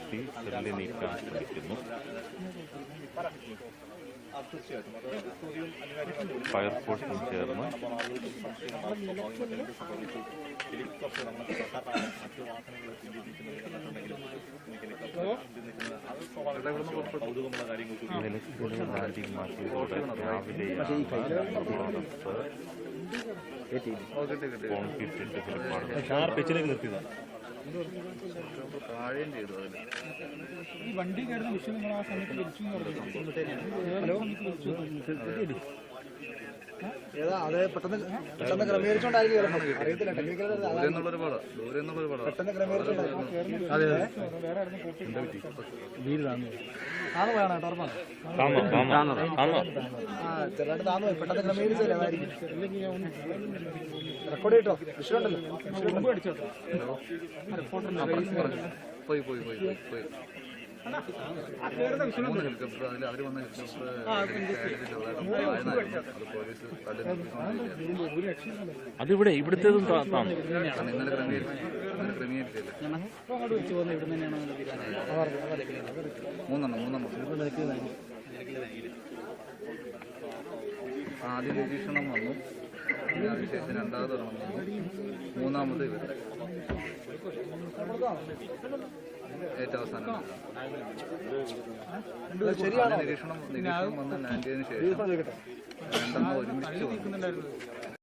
നിർത്തി തള്ളി നീക്കാൻ ശ്രമിക്കുന്നു. ഫയർഫോഴ്സും ചേർന്ന് ലാൻഡിംഗ് മാറ്റിയതോടെ രാവിലെയാണ് കോൺക്രീറ്റിന്റെ ഹെലിപ്പാഡ് ഈ വണ്ടി കയറുന്ന വിഷയം നിങ്ങൾ ആ സമയത്ത് വിളിച്ചു ഏതാ അത് പെട്ടെന്ന് ക്രമീകരിച്ചോണ്ടായിരിക്കും അറിയത്തില്ല ടെക്നിക്കൽ പെട്ടെന്ന് ക്രമീകരിച്ചോണ്ടായിരിക്കും. അതെ ചെറുതായിട്ട് താന്നു പോയി പെട്ടെന്ന് ക്രമീകരിച്ചില്ല അതായിരിക്കും. റെക്കോർഡ് ചെയ്തോ വിഷയമുണ്ടല്ലോ പോയി ഹെലികോപ്റ്റർ അതിൽ അവർ വന്ന അതിവിടെ ഇവിടുത്തേതും ഇന്നലെ ക്രമീകരിച്ചില്ല. മൂന്നെണ്ണം ആദ്യം നിരീക്ഷണം വന്നു, പിന്നെ അതിനുശേഷം രണ്ടാമത് വന്നു, മൂന്നാമത് ഇവരുടെ ഏറ്റവും അവസാനം നിരീക്ഷണം വന്ന് ലാൻഡ് ചെയ്തതിനു ശേഷം രണ്ടെണ്ണം ഒരുമിച്ച് വന്നു.